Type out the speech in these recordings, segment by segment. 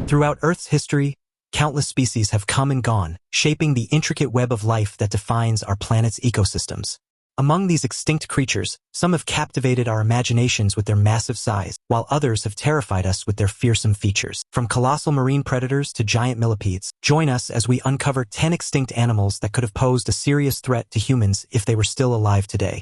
Throughout Earth's history, countless species have come and gone, shaping the intricate web of life that defines our planet's ecosystems. Among these extinct creatures, some have captivated our imaginations with their massive size, while others have terrified us with their fearsome features. From colossal marine predators to giant millipedes, join us as we uncover 10 extinct animals that could have posed a serious threat to humans if they were still alive today.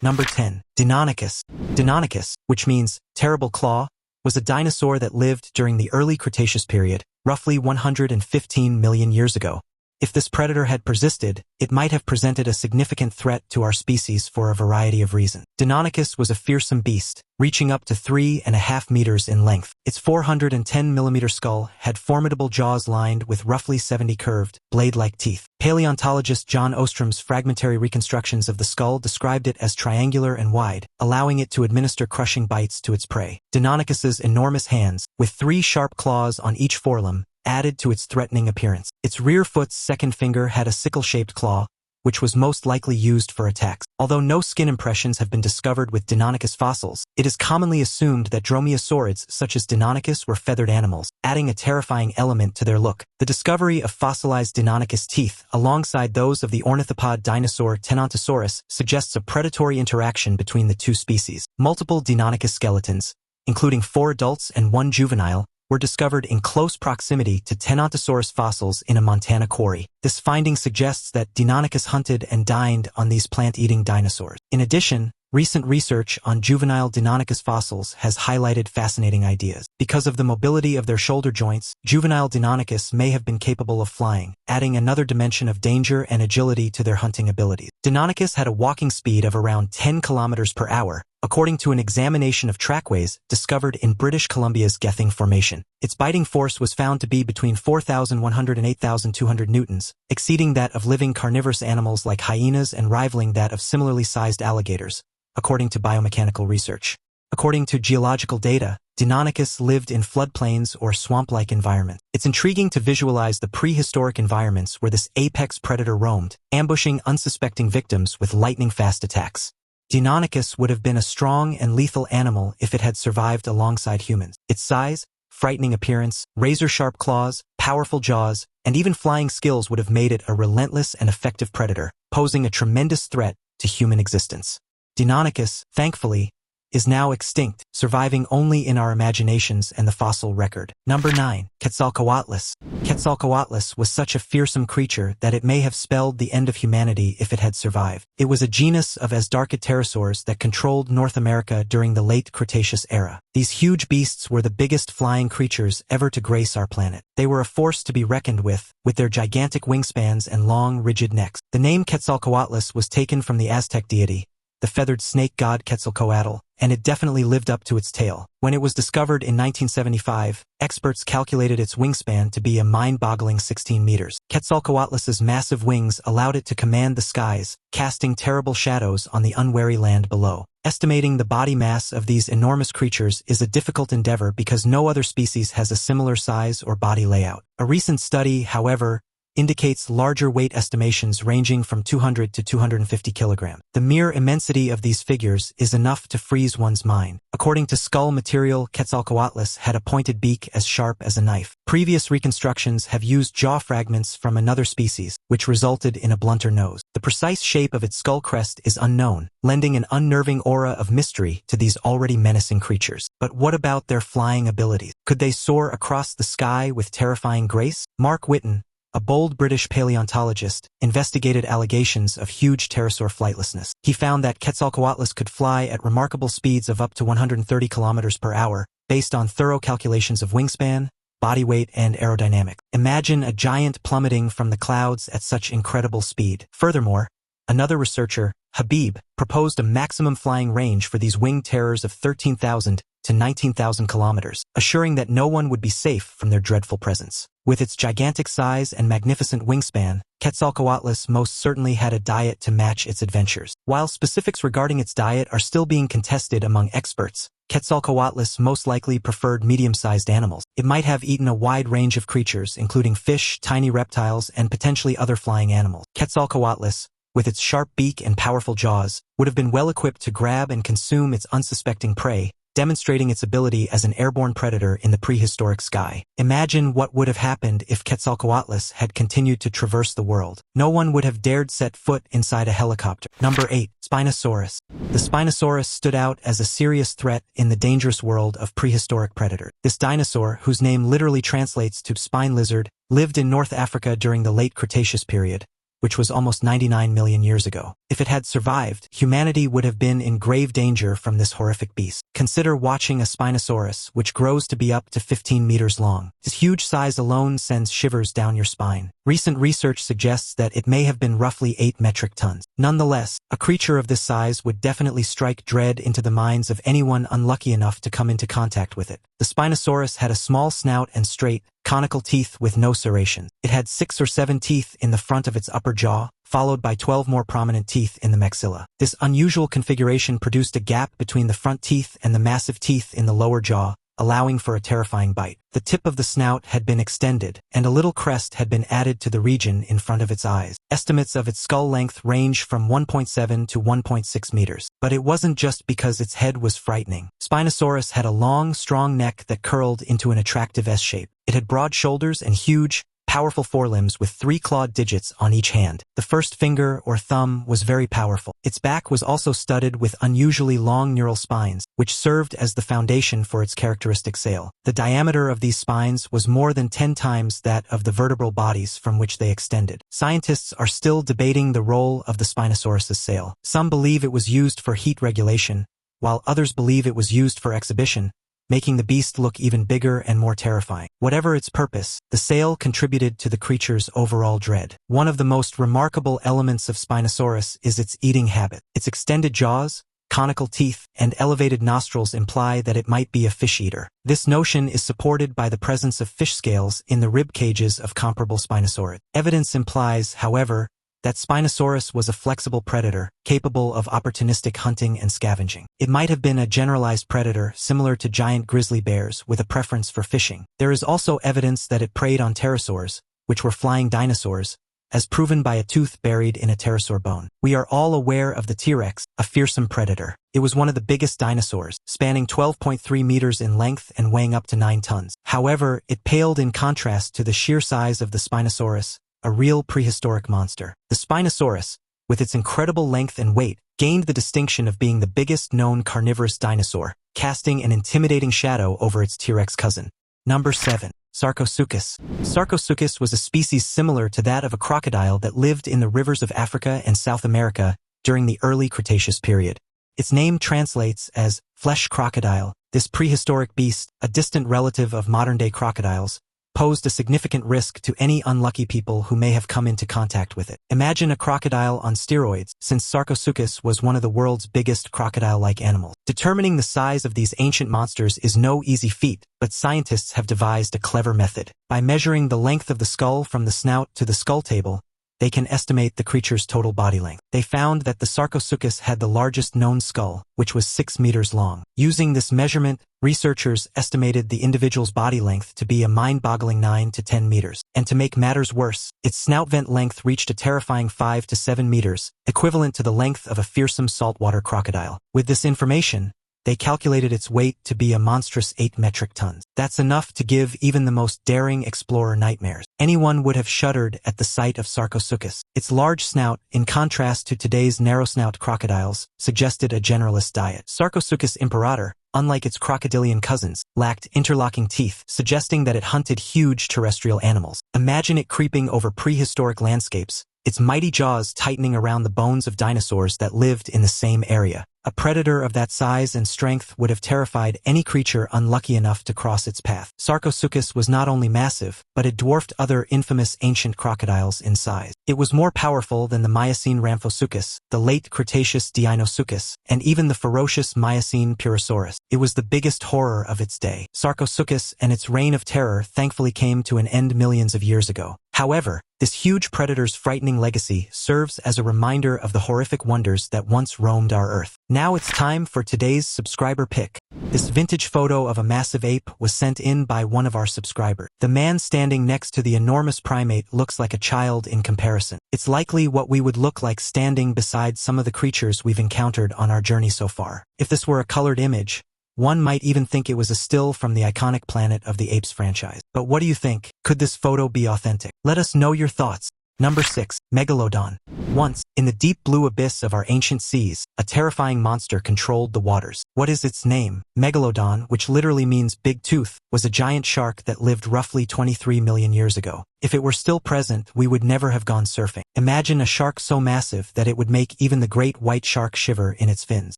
Number 10. Danicus. Danicus, which means terrible claw, was a dinosaur that lived during the early Cretaceous period, roughly 115 million years ago. If this predator had persisted, it might have presented a significant threat to our species for a variety of reasons. Danicus was a fearsome beast, reaching up to 3.5 meters in length. Its 410-millimeter skull had formidable jaws lined with roughly 70 curved, blade-like teeth. Paleontologist John Ostrom's fragmentary reconstructions of the skull described it as triangular and wide, allowing it to administer crushing bites to its prey. Danicus's enormous hands, with 3 sharp claws on each forelimb, added to its threatening appearance. Its rear foot's second finger had a sickle-shaped claw, which was most likely used for attacks. Although no skin impressions have been discovered with Danicus fossils, it is commonly assumed that dromaeosaurids such as Danicus were feathered animals, adding a terrifying element to their look. The discovery of fossilized Danicus teeth alongside those of the ornithopod dinosaur Titanoboa suggests a predatory interaction between the two species. Multiple Danicus skeletons, including 4 adults and 1 juvenile, were discovered in close proximity to Titanoboa fossils in a Montana quarry. This finding suggests that Danicus hunted and dined on these plant-eating dinosaurs. In addition, recent research on juvenile Danicus fossils has highlighted fascinating ideas. Because of the mobility of their shoulder joints, juvenile Danicus may have been capable of flying, adding another dimension of danger and agility to their hunting abilities. Danicus had a walking speed of around 10 kilometers per hour, according to an examination of trackways discovered in British Columbia's Gething Formation. Its biting force was found to be between 4,100 and 8,200 newtons, exceeding that of living carnivorous animals like hyenas and rivaling that of similarly sized alligators, according to biomechanical research. According to geological data, Danicus lived in floodplains or swamp-like environments. It's intriguing to visualize the prehistoric environments where this apex predator roamed, ambushing unsuspecting victims with lightning-fast attacks. Danicus would have been a strong and lethal animal if it had survived alongside humans. Its size, frightening appearance, razor-sharp claws, powerful jaws, and even flying skills would have made it a relentless and effective predator, posing a tremendous threat to human existence. Danicus, thankfully, is now extinct, surviving only in our imaginations and the fossil record. Number 9. Ketal Katlas. Ketal Katlas was such a fearsome creature that it may have spelled the end of humanity if it had survived. It was a genus of Asdarchid pterosaurs that controlled North America during the late Cretaceous era. These huge beasts were the biggest flying creatures ever to grace our planet. They were a force to be reckoned with their gigantic wingspans and long, rigid necks. The name Ketal Katlas was taken from the Aztec deity, the feathered snake god Quetzalcoatl, and it definitely lived up to its tale. When it was discovered in 1975, experts calculated its wingspan to be a mind-boggling 16 meters. Quetzalcoatlus's massive wings allowed it to command the skies, casting terrible shadows on the unwary land below. Estimating the body mass of these enormous creatures is a difficult endeavor because no other species has a similar size or body layout. A recent study, however, indicates larger weight estimations ranging from 200 to 250 kilograms. The mere immensity of these figures is enough to freeze one's mind. According to skull material, Quetzalcoatl had a pointed beak as sharp as a knife. Previous reconstructions have used jaw fragments from another species, which resulted in a blunter nose. The precise shape of its skull crest is unknown, lending an unnerving aura of mystery to these already menacing creatures. But what about their flying abilities? Could they soar across the sky with terrifying grace? Mark Whitten, a bold British paleontologist, investigated allegations of huge pterosaur flightlessness. He found that Quetzalcoatl could fly at remarkable speeds of up to 130 kilometers per hour, based on thorough calculations of wingspan, body weight, and aerodynamics. Imagine a giant plummeting from the clouds at such incredible speed. Furthermore, another researcher, Habib, proposed a maximum flying range for these winged terrors of 13,000 to 19,000 kilometers, assuring that no one would be safe from their dreadful presence. With its gigantic size and magnificent wingspan, Quetzalcoatl most certainly had a diet to match its adventures. While specifics regarding its diet are still being contested among experts, Quetzalcoatl most likely preferred medium-sized animals. It might have eaten a wide range of creatures, including fish, tiny reptiles, and potentially other flying animals. Quetzalcoatl, with its sharp beak and powerful jaws, would have been well equipped to grab and consume its unsuspecting prey, demonstrating its ability as an airborne predator in the prehistoric sky. Imagine what would have happened if Quetzalcoatlus had continued to traverse the world. No one would have dared set foot inside a helicopter. Number 8. Spinosaurus. The Spinosaurus stood out as a serious threat in the dangerous world of prehistoric predators. This dinosaur, whose name literally translates to spine lizard, lived in North Africa during the late Cretaceous period, which was almost 99 million years ago. If it had survived, humanity would have been in grave danger from this horrific beast. Consider watching a Spinosaurus, which grows to be up to 15 meters long. Its huge size alone sends shivers down your spine. Recent research suggests that it may have been roughly 8 metric tons. Nonetheless, a creature of this size would definitely strike dread into the minds of anyone unlucky enough to come into contact with it. The Spinosaurus had a small snout and straight, conical teeth with no serrations. It had 6 or 7 teeth in the front of its upper jaw, followed by 12 more prominent teeth in the maxilla. This unusual configuration produced a gap between the front teeth and the massive teeth in the lower jaw, allowing for a terrifying bite. The tip of the snout had been extended, and a little crest had been added to the region in front of its eyes. Estimates of its skull length range from 1.7 to 1.6 meters. But it wasn't just because its head was frightening. Spinosaurus had a long, strong neck that curled into an attractive S-shape. It had broad shoulders and huge, powerful forelimbs with 3 clawed digits on each hand. The first finger or thumb was very powerful. Its back was also studded with unusually long neural spines, which served as the foundation for its characteristic sail. The diameter of these spines was more than 10 times that of the vertebral bodies from which they extended. Scientists are still debating the role of the Spinosaurus's sail. Some believe it was used for heat regulation, while others believe it was used for exhibition, making the beast look even bigger and more terrifying. Whatever its purpose, the sail contributed to the creature's overall dread. One of the most remarkable elements of Spinosaurus is its eating habit. Its extended jaws, conical teeth, and elevated nostrils imply that it might be a fish eater. This notion is supported by the presence of fish scales in the rib cages of comparable Spinosaurids. Evidence implies, however, that Spinosaurus was a flexible predator, capable of opportunistic hunting and scavenging. It might have been a generalized predator similar to giant grizzly bears with a preference for fishing. There is also evidence that it preyed on pterosaurs, which were flying dinosaurs, as proven by a tooth buried in a pterosaur bone. We are all aware of the T-Rex, a fearsome predator. It was one of the biggest dinosaurs, spanning 12.3 meters in length and weighing up to 9 tons. However, it paled in contrast to the sheer size of the Spinosaurus, a real prehistoric monster. The Spinosaurus, with its incredible length and weight, gained the distinction of being the biggest known carnivorous dinosaur, casting an intimidating shadow over its T-Rex cousin. Number 7. Sarcosuchus. Sarcosuchus was a species similar to that of a crocodile that lived in the rivers of Africa and South America during the early Cretaceous period. Its name translates as flesh crocodile. This prehistoric beast, a distant relative of modern-day crocodiles, posed a significant risk to any unlucky people who may have come into contact with it. Imagine a crocodile on steroids, since Sarcosuchus was one of the world's biggest crocodile-like animals. Determining the size of these ancient monsters is no easy feat, but scientists have devised a clever method. By measuring the length of the skull from the snout to the skull table, they can estimate the creature's total body length. They found that the Sarcosuchus had the largest known skull, which was 6 meters long. Using this measurement, researchers estimated the individual's body length to be a mind-boggling 9 to 10 meters. And to make matters worse, its snout vent length reached a terrifying 5 to 7 meters, equivalent to the length of a fearsome saltwater crocodile. With this information, they calculated its weight to be a monstrous 8 metric tons. That's enough to give even the most daring explorer nightmares. Anyone would have shuddered at the sight of Sarcosuchus. Its large snout, in contrast to today's narrow-snout crocodiles, suggested a generalist diet. Sarcosuchus imperator, unlike its crocodilian cousins, lacked interlocking teeth, suggesting that it hunted huge terrestrial animals. Imagine it creeping over prehistoric landscapes, its mighty jaws tightening around the bones of dinosaurs that lived in the same area. A predator of that size and strength would have terrified any creature unlucky enough to cross its path. Sarcosuchus was not only massive, but it dwarfed other infamous ancient crocodiles in size. It was more powerful than the Miocene Ramphosuchus, the late Cretaceous Deinosuchus, and even the ferocious Miocene Purosaurus. It was the biggest horror of its day. Sarcosuchus and its reign of terror thankfully came to an end millions of years ago. However, this huge predator's frightening legacy serves as a reminder of the horrific wonders that once roamed our Earth. Now it's time for today's subscriber pick. This vintage photo of a massive ape was sent in by one of our subscribers. The man standing next to the enormous primate looks like a child in comparison. It's likely what we would look like standing beside some of the creatures we've encountered on our journey so far. If this were a colored image, One might even think it was a still from the iconic Planet of the Apes franchise. But what do you think? Could this photo be authentic? Let us know your thoughts. Number 6. Megalodon. Once, in the deep blue abyss of our ancient seas, a terrifying monster controlled the waters. What is its name? Megalodon, which literally means big tooth, was a giant shark that lived roughly 23 million years ago. If it were still present, we would never have gone surfing. Imagine a shark so massive that it would make even the great white shark shiver in its fins.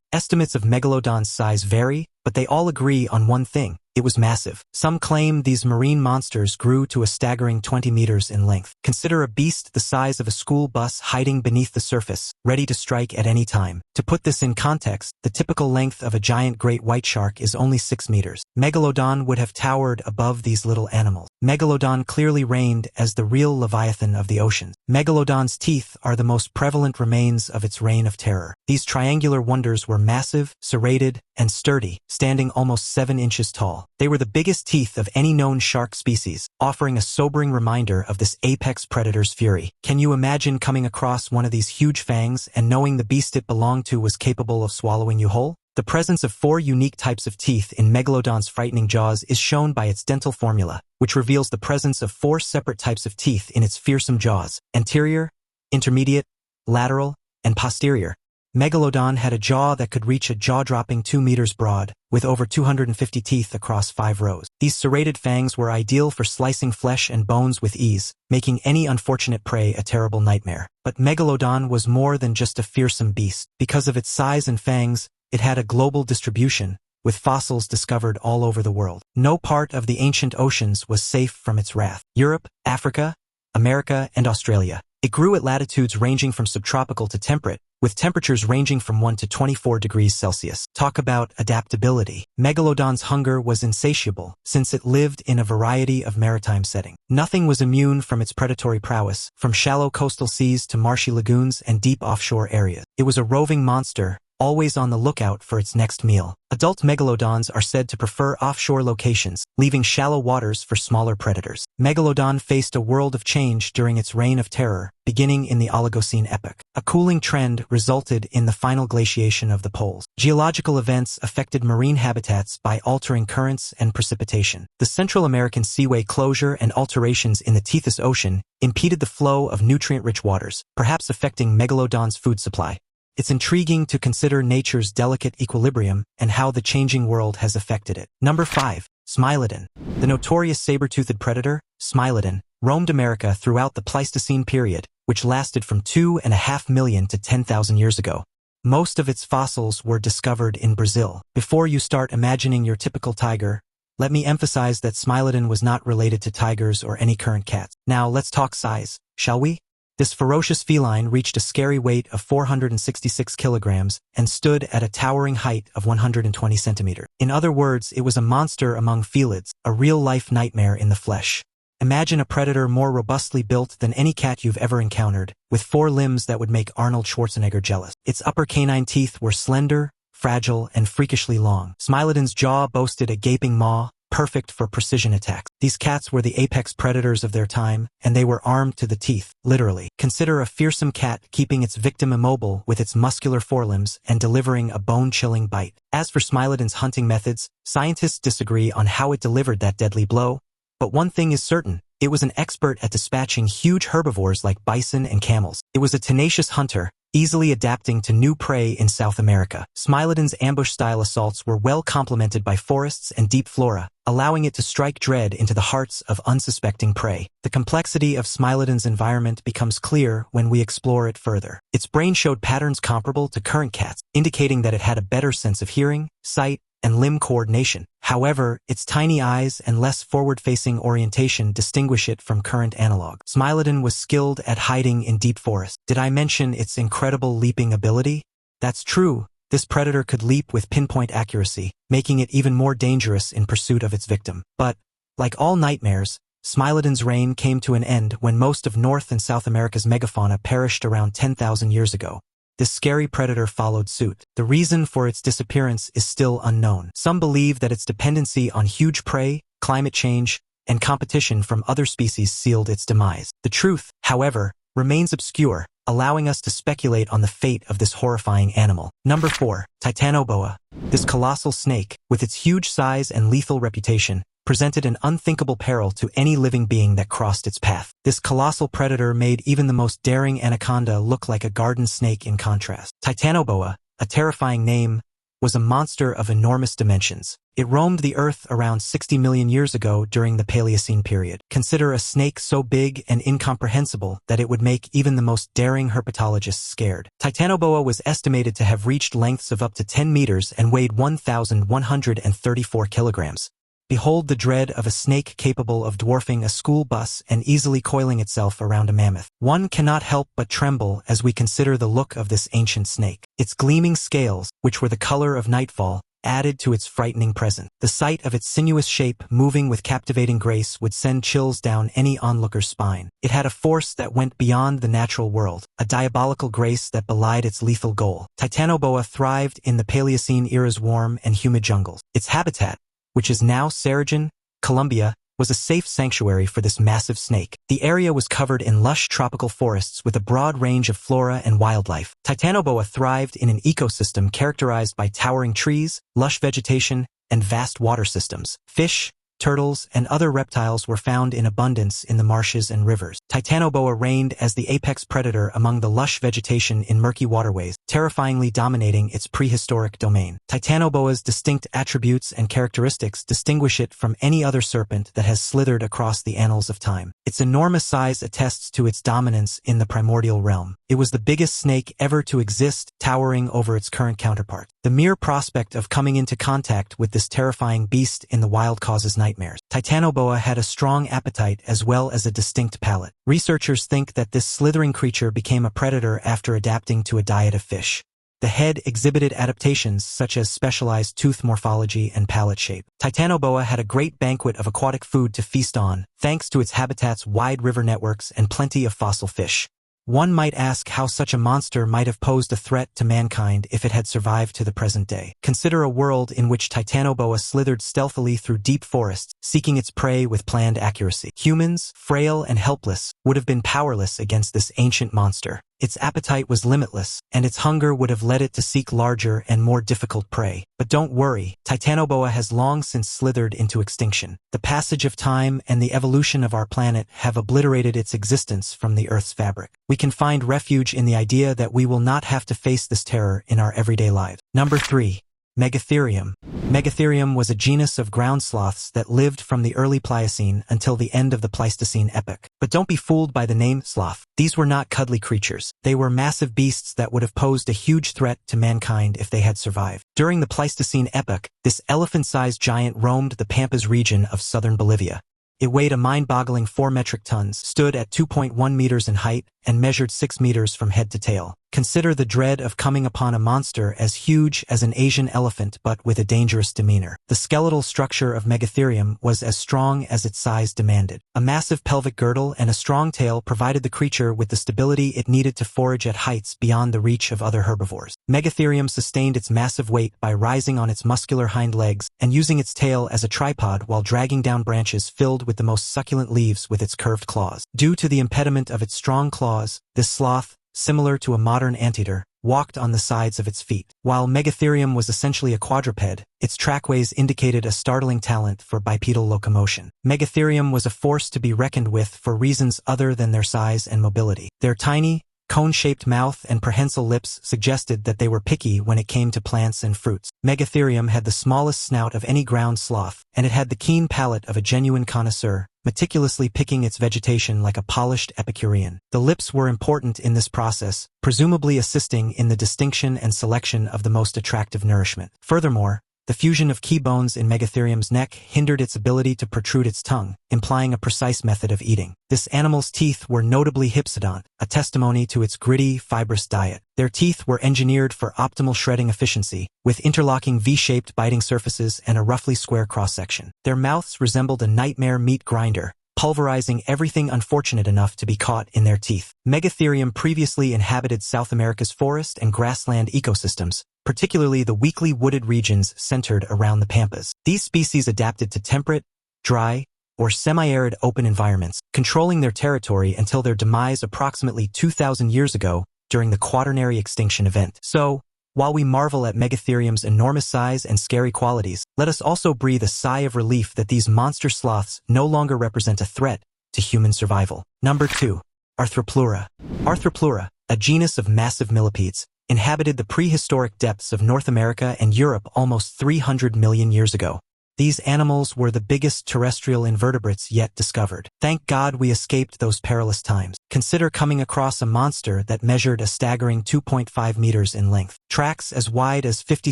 Estimates of Megalodon's size vary, but they all agree on one thing. It was massive. Some claim these marine monsters grew to a staggering 20 meters in length. Consider a beast the size of a school bus hiding beneath the surface, ready to strike at any time. To put this in context, the typical length of a giant great white shark is only 6 meters. Megalodon would have towered above these little animals. Megalodon clearly reigned as the real leviathan of the oceans. Megalodon's teeth are the most prevalent remains of its reign of terror. These triangular wonders were massive, serrated, and sturdy, standing almost 7 inches tall. They were the biggest teeth of any known shark species, offering a sobering reminder of this apex predator's fury. Can you imagine coming across one of these huge fangs and knowing the beast it belonged to was capable of swallowing you whole? The presence of 4 unique types of teeth in Megalodon's frightening jaws is shown by its dental formula, which reveals the presence of 4 separate types of teeth in its fearsome jaws: anterior, intermediate, lateral, and posterior. Megalodon had a jaw that could reach a jaw-dropping 2 meters broad, with over 250 teeth across 5 rows. These serrated fangs were ideal for slicing flesh and bones with ease, making any unfortunate prey a terrible nightmare. But Megalodon was more than just a fearsome beast. Because of its size and fangs, it had a global distribution, with fossils discovered all over the world. No part of the ancient oceans was safe from its wrath. Europe, Africa, America, and Australia. It grew at latitudes ranging from subtropical to temperate, with temperatures ranging from 1 to 24 degrees Celsius. Talk about adaptability. Megalodon's hunger was insatiable, since it lived in a variety of maritime settings. Nothing was immune from its predatory prowess, from shallow coastal seas to marshy lagoons and deep offshore areas. It was a roving monster, always on the lookout for its next meal. Adult megalodons are said to prefer offshore locations, leaving shallow waters for smaller predators. Megalodon faced a world of change during its reign of terror, beginning in the Oligocene epoch. A cooling trend resulted in the final glaciation of the poles. Geological events affected marine habitats by altering currents and precipitation. The Central American seaway closure and alterations in the Tethys Ocean impeded the flow of nutrient-rich waters, perhaps affecting Megalodon's food supply. It's intriguing to consider nature's delicate equilibrium and how the changing world has affected it. Number 5. Smilodon. The notorious saber-toothed predator, Smilodon, roamed America throughout the Pleistocene period, which lasted from 2.5 million to 10,000 years ago. Most of its fossils were discovered in Brazil. Before you start imagining your typical tiger, let me emphasize that Smilodon was not related to tigers or any current cats. Now let's talk size, shall we? This ferocious feline reached a scary weight of 466 kilograms and stood at a towering height of 120 centimeters. In other words, it was a monster among felids, a real-life nightmare in the flesh. Imagine a predator more robustly built than any cat you've ever encountered, with 4 limbs that would make Arnold Schwarzenegger jealous. Its upper canine teeth were slender, fragile, and freakishly long. Smilodon's jaw boasted a gaping maw, perfect for precision attacks. These cats were the apex predators of their time, and they were armed to the teeth, literally. Consider a fearsome cat keeping its victim immobile with its muscular forelimbs and delivering a bone-chilling bite. As for Smilodon's hunting methods, scientists disagree on how it delivered that deadly blow, but one thing is certain: it was an expert at dispatching huge herbivores like bison and camels. It was a tenacious hunter, easily adapting to new prey in South America. Smilodon's ambush-style assaults were well complemented by forests and deep flora, allowing it to strike dread into the hearts of unsuspecting prey. The complexity of Smilodon's environment becomes clear when we explore it further. Its brain showed patterns comparable to current cats, indicating that it had a better sense of hearing, sight, and limb coordination. However, its tiny eyes and less forward-facing orientation distinguish it from current analogs. Smilodon was skilled at hiding in deep forests. Did I mention its incredible leaping ability? That's true. This predator could leap with pinpoint accuracy, making it even more dangerous in pursuit of its victim. But, like all nightmares, Smilodon's reign came to an end when most of North and South America's megafauna perished around 10,000 years ago. This scary predator followed suit. The reason for its disappearance is still unknown. Some believe that its dependency on huge prey, climate change, and competition from other species sealed its demise. The truth, however, remains obscure, allowing us to speculate on the fate of this horrifying animal. Number 4. Titanoboa. This colossal snake, with its huge size and lethal reputation, presented an unthinkable peril to any living being that crossed its path. This colossal predator made even the most daring anaconda look like a garden snake in contrast. Titanoboa, a terrifying name, was a monster of enormous dimensions. It roamed the Earth around 60 million years ago during the Paleocene period. Consider a snake so big and incomprehensible that it would make even the most daring herpetologists scared. Titanoboa was estimated to have reached lengths of up to 10 meters and weighed 1,134 kilograms. Behold the dread of a snake capable of dwarfing a school bus and easily coiling itself around a mammoth. One cannot help but tremble as we consider the look of this ancient snake. Its gleaming scales, which were the color of nightfall, added to its frightening presence. The sight of its sinuous shape moving with captivating grace would send chills down any onlooker's spine. It had a force that went beyond the natural world, a diabolical grace that belied its lethal goal. Titanoboa thrived in the Paleocene era's warm and humid jungles. Its habitat, which is now Sarcus, Colombia, was a safe sanctuary for this massive snake. The area was covered in lush tropical forests with a broad range of flora and wildlife. Titanoboa thrived in an ecosystem characterized by towering trees, lush vegetation, and vast water systems. Fish, turtles, and other reptiles were found in abundance in the marshes and rivers. Titanoboa reigned as the apex predator among the lush vegetation in murky waterways, terrifyingly dominating its prehistoric domain. Titanoboa's distinct attributes and characteristics distinguish it from any other serpent that has slithered across the annals of time. Its enormous size attests to its dominance in the primordial realm. It was the biggest snake ever to exist, towering over its current counterpart. The mere prospect of coming into contact with this terrifying beast in the wild causes nightmares. Titanoboa had a strong appetite as well as a distinct palate. Researchers think that this slithering creature became a predator after adapting to a diet of fish. The head exhibited adaptations such as specialized tooth morphology and palate shape. Titanoboa had a great banquet of aquatic food to feast on, thanks to its habitat's wide river networks and plenty of fossil fish. One might ask how such a monster might have posed a threat to mankind if it had survived to the present day. Consider a world in which Titanoboa slithered stealthily through deep forests, seeking its prey with planned accuracy. Humans, frail and helpless, would have been powerless against this ancient monster. Its appetite was limitless, and its hunger would have led it to seek larger and more difficult prey. But don't worry, Titanoboa has long since slithered into extinction. The passage of time and the evolution of our planet have obliterated its existence from the Earth's fabric. We can find refuge in the idea that we will not have to face this terror in our everyday lives. Number 3. Megatherium. Megatherium was a genus of ground sloths that lived from the early Pliocene until the end of the Pleistocene epoch. But don't be fooled by the name sloth. These were not cuddly creatures. They were massive beasts that would have posed a huge threat to mankind if they had survived. During the Pleistocene epoch, this elephant-sized giant roamed the Pampas region of southern Bolivia. It weighed a mind-boggling 4 metric tons, stood at 2.1 meters in height, and measured 6 meters from head to tail. Consider the dread of coming upon a monster as huge as an Asian elephant but with a dangerous demeanor. The skeletal structure of Megatherium was as strong as its size demanded. A massive pelvic girdle and a strong tail provided the creature with the stability it needed to forage at heights beyond the reach of other herbivores. Megatherium sustained its massive weight by rising on its muscular hind legs and using its tail as a tripod while dragging down branches filled with the most succulent leaves with its curved claws. Due to the impediment of its strong claws, this sloth, similar to a modern anteater, walked on the sides of its feet. While Megatherium was essentially a quadruped, its trackways indicated a startling talent for bipedal locomotion. Megatherium was a force to be reckoned with for reasons other than their size and mobility. Their tiny, cone-shaped mouth and prehensile lips suggested that they were picky when it came to plants and fruits. Megatherium had the smallest snout of any ground sloth, and it had the keen palate of a genuine connoisseur, meticulously picking its vegetation like a polished Epicurean. The lips were important in this process, presumably assisting in the distinction and selection of the most attractive nourishment. Furthermore, the fusion of key bones in Megatherium's neck hindered its ability to protrude its tongue, implying a precise method of eating. This animal's teeth were notably hypsodont, a testimony to its gritty, fibrous diet. Their teeth were engineered for optimal shredding efficiency, with interlocking V-shaped biting surfaces and a roughly square cross-section. Their mouths resembled a nightmare meat grinder, pulverizing everything unfortunate enough to be caught in their teeth. Megatherium previously inhabited South America's forest and grassland ecosystems, particularly the weakly wooded regions centered around the Pampas. These species adapted to temperate, dry, or semi-arid open environments, controlling their territory until their demise approximately 2,000 years ago during the Quaternary extinction event. So, while we marvel at Megatherium's enormous size and scary qualities, let us also breathe a sigh of relief that these monster sloths no longer represent a threat to human survival. Number 2. Arthropleura. Arthropleura, a genus of massive millipedes, inhabited the prehistoric depths of North America and Europe almost 300 million years ago. These animals were the biggest terrestrial invertebrates yet discovered. Thank God we escaped those perilous times. Consider coming across a monster that measured a staggering 2.5 meters in length. Tracks as wide as 50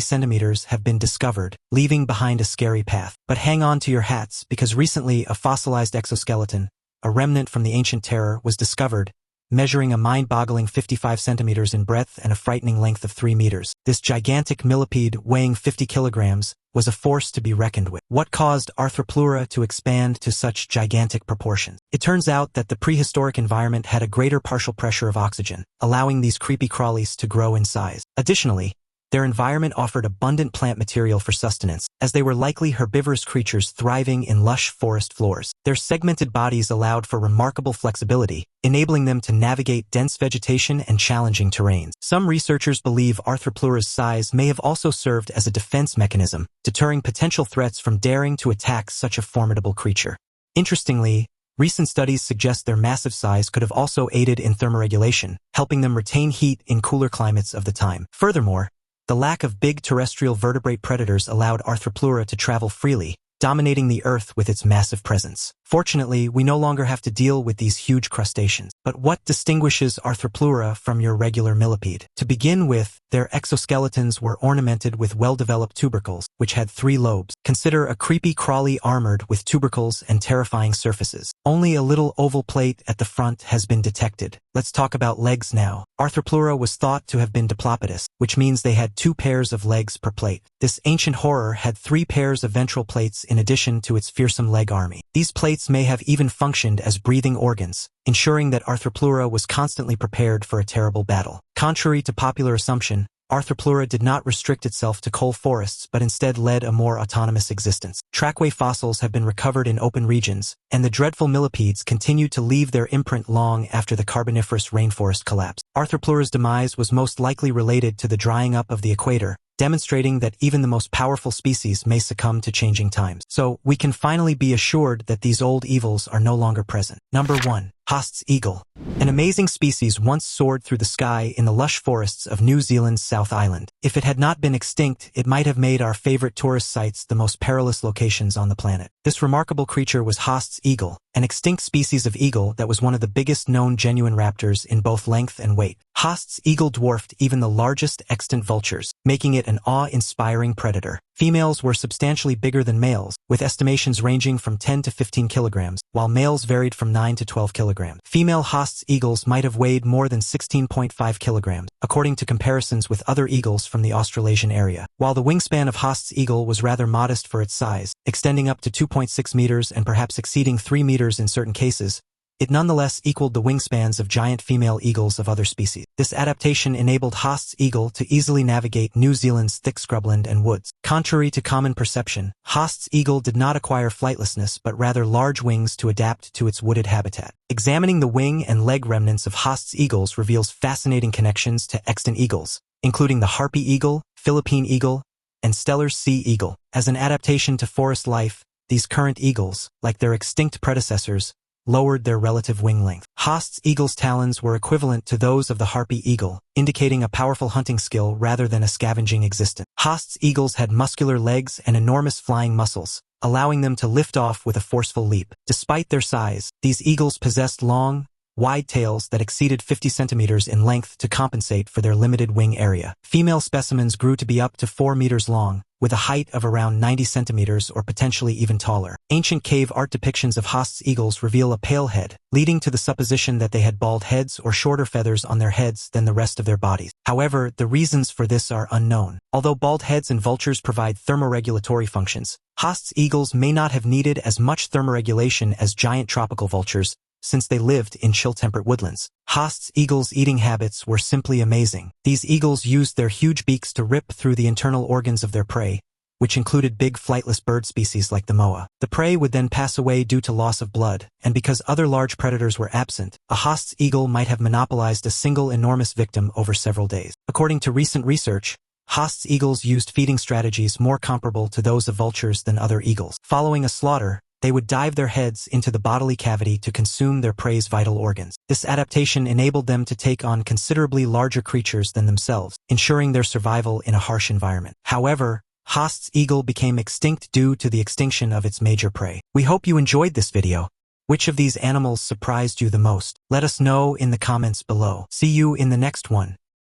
centimeters have been discovered, leaving behind a scary path. But hang on to your hats, because recently a fossilized exoskeleton, a remnant from the ancient terror, was discovered, measuring a mind-boggling 55 centimeters in breadth and a frightening length of 3 meters. This gigantic millipede, weighing 50 kilograms, was a force to be reckoned with. What caused Arthropleura to expand to such gigantic proportions? It turns out that the prehistoric environment had a greater partial pressure of oxygen, allowing these creepy crawlies to grow in size. Additionally, their environment offered abundant plant material for sustenance, as they were likely herbivorous creatures thriving in lush forest floors. Their segmented bodies allowed for remarkable flexibility, enabling them to navigate dense vegetation and challenging terrains. Some researchers believe Arthropleura's size may have also served as a defense mechanism, deterring potential threats from daring to attack such a formidable creature. Interestingly, recent studies suggest their massive size could have also aided in thermoregulation, helping them retain heat in cooler climates of the time. Furthermore, the lack of big terrestrial vertebrate predators allowed Arthropleura to travel freely, dominating the Earth with its massive presence. Fortunately, we no longer have to deal with these huge crustaceans. But what distinguishes Arthropleura from your regular millipede? To begin with, their exoskeletons were ornamented with well-developed tubercles, which had 3 lobes. Consider a creepy crawly armored with tubercles and terrifying surfaces. Only a little oval plate at the front has been detected. Let's talk about legs now. Arthropleura was thought to have been diplopodous, which means they had 2 pairs of legs per plate. This ancient horror had 3 pairs of ventral plates in addition to its fearsome leg army. These plates may have even functioned as breathing organs, ensuring that Arthropleura was constantly prepared for a terrible battle. Contrary to popular assumption, Arthropleura did not restrict itself to coal forests but instead led a more autonomous existence. Trackway fossils have been recovered in open regions, and the dreadful millipedes continued to leave their imprint long after the Carboniferous rainforest collapsed. Arthropleura's demise was most likely related to the drying up of the equator, demonstrating that even the most powerful species may succumb to changing times. So, we can finally be assured that these old evils are no longer present. Number 1. Haast's eagle. An amazing species once soared through the sky in the lush forests of New Zealand's South Island. If it had not been extinct, it might have made our favorite tourist sites the most perilous locations on the planet. This remarkable creature was Haast's eagle, an extinct species of eagle that was one of the biggest known genuine raptors in both length and weight. Haast's eagle dwarfed even the largest extant vultures, making it an awe-inspiring predator. Females were substantially bigger than males, with estimations ranging from 10 to 15 kilograms, while males varied from 9 to 12 kilograms. Female Haast's eagles might have weighed more than 16.5 kilograms, according to comparisons with other eagles from the Australasian area. While the wingspan of Haast's eagle was rather modest for its size, extending up to 2.6 meters and perhaps exceeding 3 meters in certain cases, it nonetheless equaled the wingspans of giant female eagles of other species. This adaptation enabled Haast's eagle to easily navigate New Zealand's thick scrubland and woods. Contrary to common perception, Haast's eagle did not acquire flightlessness but rather large wings to adapt to its wooded habitat. Examining the wing and leg remnants of Haast's eagles reveals fascinating connections to extant eagles, including the harpy eagle, Philippine eagle, and Steller's sea eagle. As an adaptation to forest life, these current eagles, like their extinct predecessors, lowered their relative wing length. Haast's eagle's talons were equivalent to those of the harpy eagle, indicating a powerful hunting skill rather than a scavenging existence. Haast's eagles had muscular legs and enormous flying muscles, allowing them to lift off with a forceful leap. Despite their size, these eagles possessed long, wide tails that exceeded 50 centimeters in length to compensate for their limited wing area. Female specimens grew to be up to 4 meters long, with a height of around 90 centimeters or potentially even taller. Ancient cave art depictions of Haast's eagles reveal a pale head, leading to the supposition that they had bald heads or shorter feathers on their heads than the rest of their bodies. However, the reasons for this are unknown. Although bald heads in vultures provide thermoregulatory functions, Haast's eagles may not have needed as much thermoregulation as giant tropical vultures, since they lived in chill-temperate woodlands. Haast's eagles' eating habits were simply amazing. These eagles used their huge beaks to rip through the internal organs of their prey, which included big flightless bird species like the moa. The prey would then pass away due to loss of blood, and because other large predators were absent, a Haast's eagle might have monopolized a single enormous victim over several days. According to recent research, Haast's eagles used feeding strategies more comparable to those of vultures than other eagles. Following a slaughter, they would dive their heads into the bodily cavity to consume their prey's vital organs. This adaptation enabled them to take on considerably larger creatures than themselves, ensuring their survival in a harsh environment. However, Haast's eagle became extinct due to the extinction of its major prey. We hope you enjoyed this video. Which of these animals surprised you the most? Let us know in the comments below. See you in the next one.